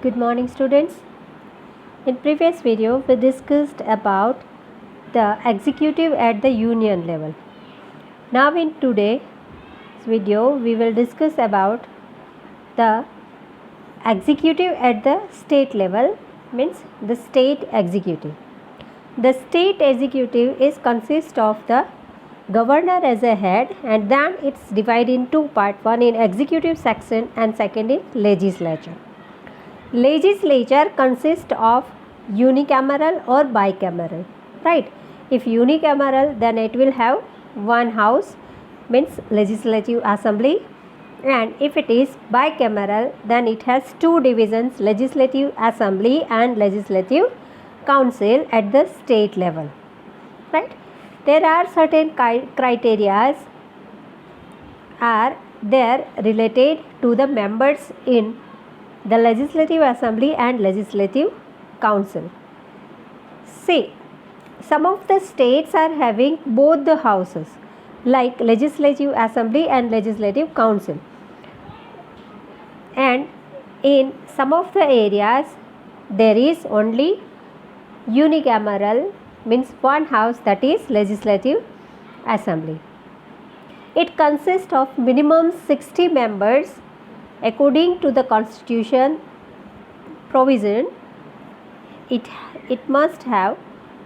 Good morning, students. In previous video we discussed about the executive at the union level. Now in today's video we will discuss about the executive at the state level, means the state executive. The state executive is consist of the governor as a head, and then it's divided in two parts, one in executive section and second in legislature. Legislature consists of unicameral or bicameral, right? If unicameral, then it will have one house, means legislative assembly, and if it is bicameral, then it has two divisions, legislative assembly and legislative council at the state level, right? There are certain criteria are there related to the members in the legislative assembly and legislative council. See, some of the states are having both the houses, like legislative assembly and legislative council, and in some of the areas there is only unicameral, means one house, that is legislative assembly. It consists of minimum 60 members according to the constitution provision. It must have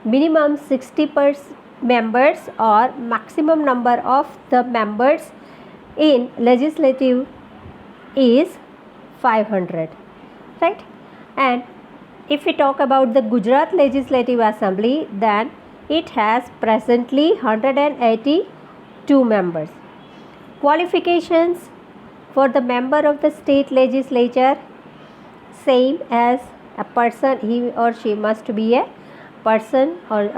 minimum 60 members, or maximum number of the members in legislative is 500, right? And if we talk about the Gujarat Legislative Assembly, then it has presently 182 members. Qualifications for the member of the state legislature, same as a person, he or she must be a person, or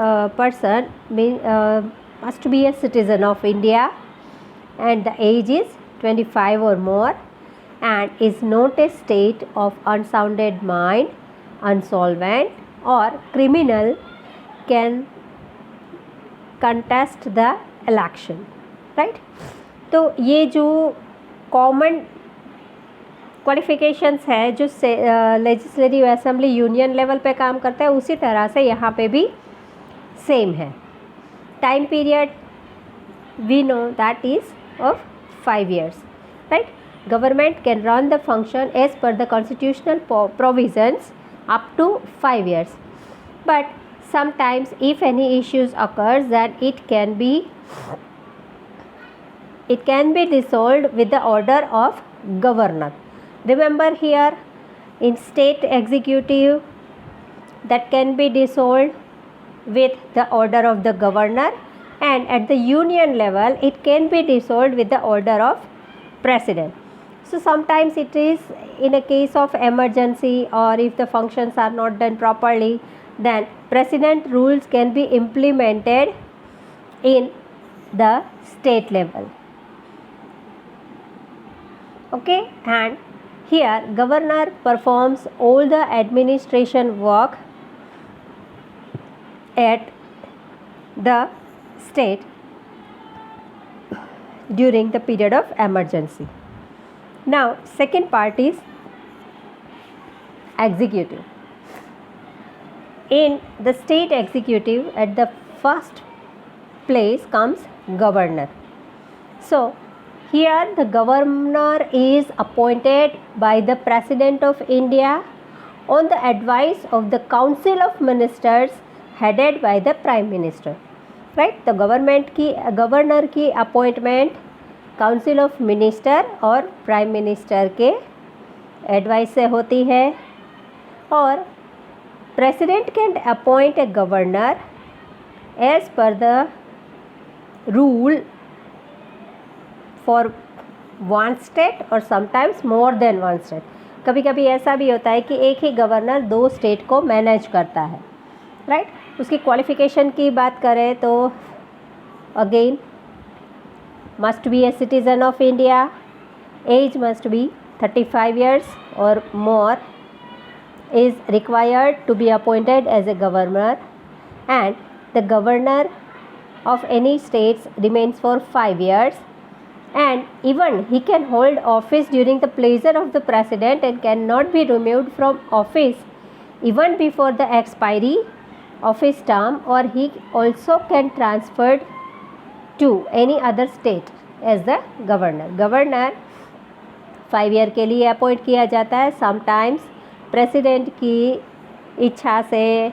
must be a citizen of India, and the age is 25 or more, and is not a state of unsounded mind, insolvent or criminal, can contest the election, right? तो ये जो common qualifications है जो legislative assembly union level पे काम करता है, उसी तरह से यहाँ पे भी सेम है. Time period we know that is of 5 years, right? Government can run the function as per the constitutional provisions up to 5 years, but sometimes if any issues occurs, then it can be dissolved with the order of governor. Remember, here in state executive, that can be dissolved with the order of the governor, and at the union level it can be dissolved with the order of president. So sometimes it is in a case of emergency, or if the functions are not done properly, then president rules can be implemented in the state level. Okay, and here governor performs all the administration work at the state during the period of emergency. Now second part is executive. In the state executive, at the first place comes governor. So here the governor is appointed by the President of India on the advice of the Council of Ministers headed by the Prime Minister, right? The governor की appointment council of minister और prime minister के advice से होती है, और president can appoint a governor as per the rule for one state और sometimes more than one state. कभी कभी ऐसा भी होता है कि एक ही गवर्नर 2 स्टेट को मैनेज करता है, राइट? उसकी क्वालिफ़िकेशन की बात करें तो again must be a citizen of India, age must be 35 years or more, is required to be appointed as a governor, and the governor of any states remains for 5 years, and even he can hold office during the pleasure of the president and cannot be removed from office even before the expiry of his term, or he also can transferred to any other state as the governor. Governor 5 year के लिए appoint किया जाता है. Sometimes president की इच्छा से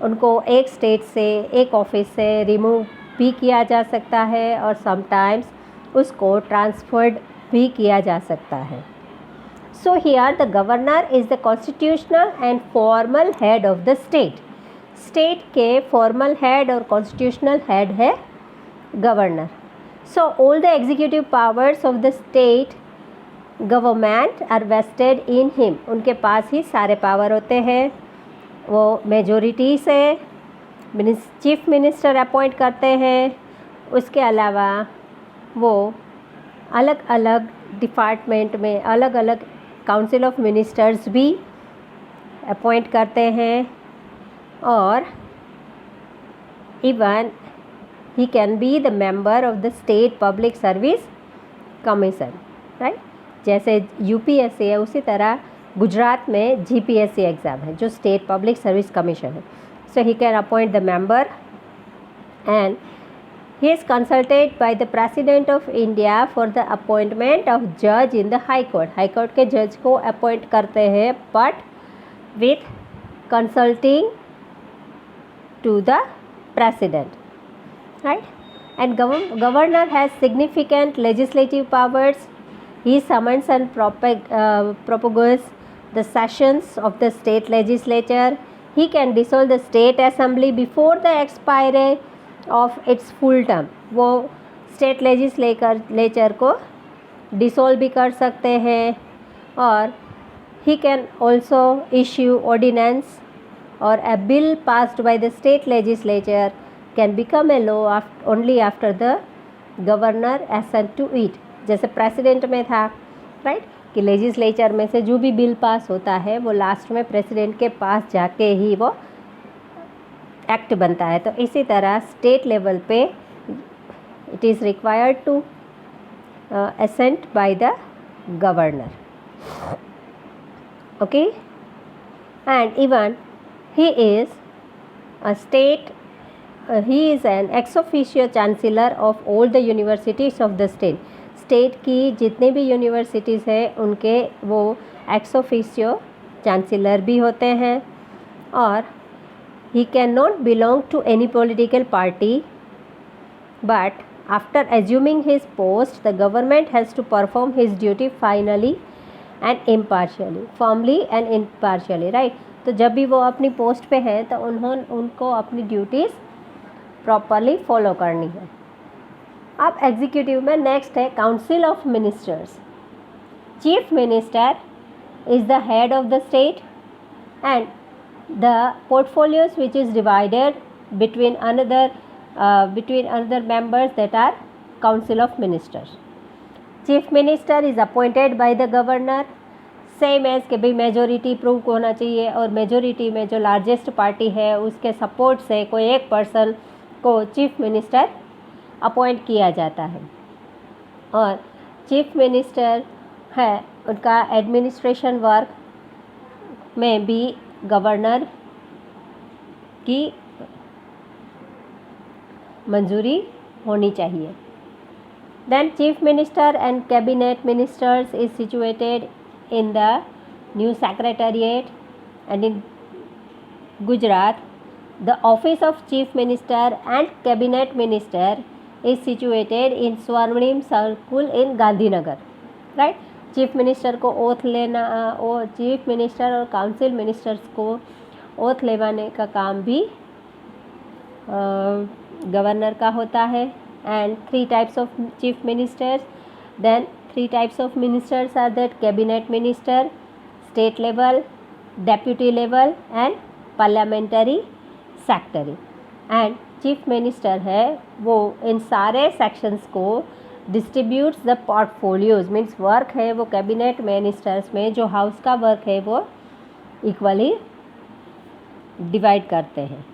उनको एक स्टेट से, एक ऑफिस से रिमूव भी किया जा सकता है और समटाइम्स उसको ट्रांसफर्ड भी किया जा सकता है. So here the governor is the constitutional and formal head of the state. State के फॉर्मल हेड और कॉन्स्टिट्यूशनल हेड है governor. So all the executive powers of the state government are vested in him. उनके पास ही सारे power होते हैं. वो majority से चीफ मिनिस्टर अपॉइंट करते हैं. उसके अलावा वो अलग अलग डिपार्टमेंट में अलग अलग काउंसिल ऑफ मिनिस्टर्स भी अपॉइंट करते हैं. और even he can be the member of the state public service commission, right. जैसे यूपीएससी है उसी तरह गुजरात में जीपीएससी एग्ज़ाम है जो स्टेट पब्लिक सर्विस कमीशन है. So he can appoint the member and he is consulted by the president of India for the appointment of जज in the high court. High court के जज को appoint करते हैं but with consulting to the president, right. And governor has significant legislative powers. He summons and proposes the sessions of the state legislature. He can dissolve the state assembly before the expiry of its full term. वो state legislature को dissolve भी कर सकते हैं. और he can also issue ordinance, or a bill passed by the state legislature can become a law only after the governor assent to it. जैसे president में था, राइट, कि लेजिस्लेचर में से जो भी बिल पास होता है वो लास्ट में प्रेसिडेंट के पास जाके ही वो एक्ट बनता है. तो इसी तरह स्टेट लेवल पे it is required to assent by the governor. Okay. And even he is a state he is an ex officio chancellor of all the universities of the state. State की जितने भी universities हैं उनके वो x officio chancellor भी होते हैं. और he can not belong to any political party, but after assuming his post the government has to perform his duty finally and impartially, formally and impartially, right. तो जब भी वो अपनी पोस्ट पे हैं तो उनको अपनी ड्यूटीज़ प्रॉपरली फॉलो करनी है. अब एग्जीक्यूटिव में नेक्स्ट है council of ministers. Chief minister is the head of the state and the portfolios which is divided between another members that are council of ministers. Chief minister is appointed by the governor. Same as के भाई majority prove होना चाहिए और majority में जो largest party है उसके support से कोई एक पर्सन को चीफ मिनिस्टर अपॉइंट किया जाता है. और चीफ मिनिस्टर है उनका एडमिनिस्ट्रेशन वर्क में भी गवर्नर की मंजूरी होनी चाहिए. Then chief minister and cabinet ministers is situated in the new secretariat and in Gujarat the office of chief minister and cabinet minister is situated in Swarnim Sankul in Gandhinagar, right. Chief minister को oath लेना और chief minister और council ministers को oath लेवाने का काम भी governor का होता है. And 3 types of chief ministers. Then 3 types of ministers are that cabinet minister, state level, deputy level and parliamentary secretary. And chief minister है वो इन सारे सेक्शंस को distributes the portfolios, means work है वो कैबिनेट मिनिस्टर्स में जो house का work है वो इक्वली डिवाइड करते हैं.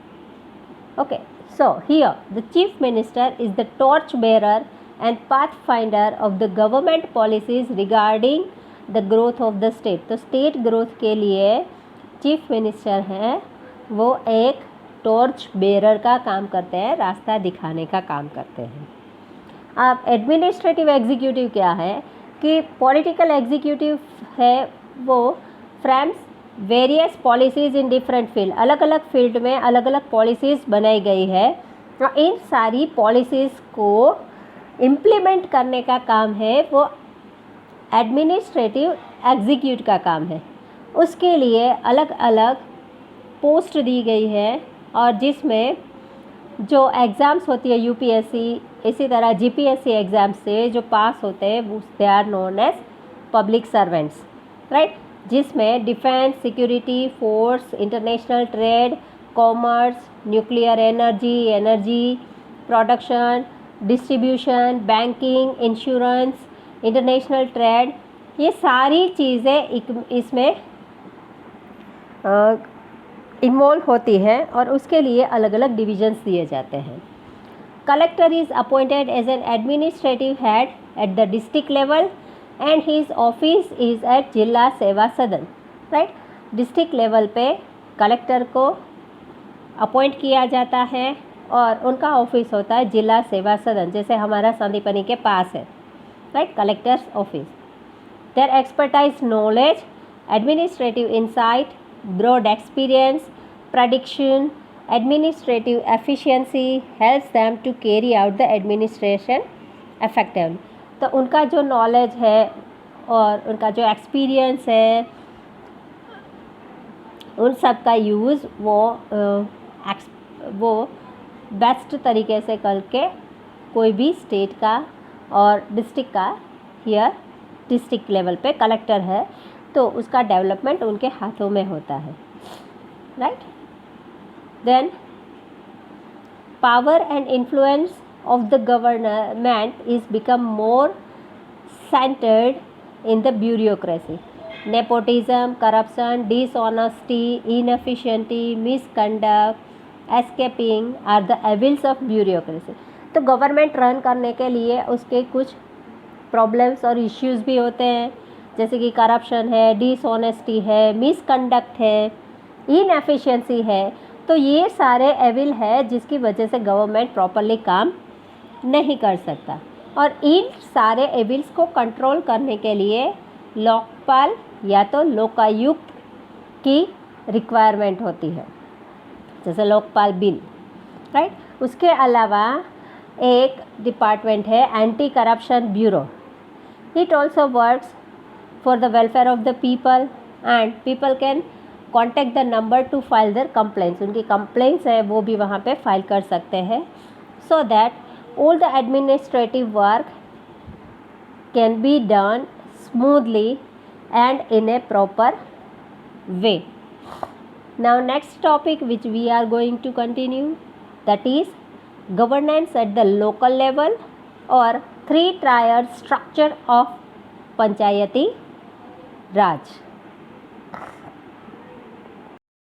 Okay. So here the chief minister is the torch bearer and pathfinder of the government policies regarding the growth of the state. तो स्टेट ग्रोथ के लिए चीफ मिनिस्टर हैं, वो एक टॉर्च बेरर का काम करते हैं, रास्ता दिखाने का काम करते हैं. अब एडमिनिस्ट्रेटिव एग्जीक्यूटिव क्या है कि पॉलिटिकल एग्जीक्यूटिव है, वो frames various policies in different field, अलग अलग फील्ड में अलग अलग पॉलिसीज़ बनाई गई है. तो इन सारी पॉलिसीज़ को इम्प्लीमेंट करने का काम है, वो एडमिनिस्ट्रेटिव एग्जीक्यूट का काम है. उसके लिए अलग अलग पोस्ट दी गई है, और जिसमें जो एग्ज़ाम्स होती है यूपीएससी, इसी तरह जीपीएससी एग्ज़ाम से जो पास होते हैं वो they are known as public servants, right. जिसमें defence, security force, international trade, commerce, nuclear energy production, distribution, banking, insurance, international trade, ये सारी चीज़ें इसमें इन्वॉल्व होती है, और उसके लिए अलग अलग डिविजन्स दिए जाते हैं. Collector is appointed as an administrative head at the district level and his office is at Jilla Seva Sadan, right. District level पे कलेक्टर को अपॉइंट किया जाता है, और उनका ऑफिस होता है जिला सेवा सदन, जैसे हमारा संदीपनी के पास है, right, collectors office. Their expertise knowledge, administrative insight, broad experience, prediction, administrative efficiency helps them to carry out the administration effectively. तो उनका जो नॉलेज है और उनका जो एक्सपीरियंस है, उन सब का यूज़ वो बेस्ट तरीके से करके कोई भी स्टेट का और डिस्ट्रिक्ट का, हियर डिस्ट्रिक्ट लेवल पे कलेक्टर है, तो उसका डेवलपमेंट उनके हाथों में होता है, right. Then power and influence of the government is become more centered in the bureaucracy. Nepotism, corruption, dishonesty, inefficiency, misconduct, escaping are the evils of bureaucracy. तो गवर्नमेंट रन करने के लिए उसके कुछ प्रॉब्लम्स और इश्यूज़ भी होते हैं, जैसे कि करप्शन है, डिसऑनेस्टी है, मिसकंडक्ट है, इनएफिशिएंसी है. तो ये सारे एविल है जिसकी वजह से गवर्नमेंट प्रॉपरली काम नहीं कर सकता, और इन सारे एविल्स को कंट्रोल करने के लिए लोकपाल या तो लोकायुक्त की रिक्वायरमेंट होती है, जैसे लोकपाल बिल, राइट. उसके अलावा एक डिपार्टमेंट है anti corruption bureau. It also works for the welfare of the people, and people can contact the number to file their complaints. उनकी complaints है वो भी वहाँ पे फाइल कर सकते हैं, so that all the administrative work can be done smoothly and in a proper way. Now next topic which we are going to continue, that is governance at the local level or 3-tier structure of Panchayati Raj.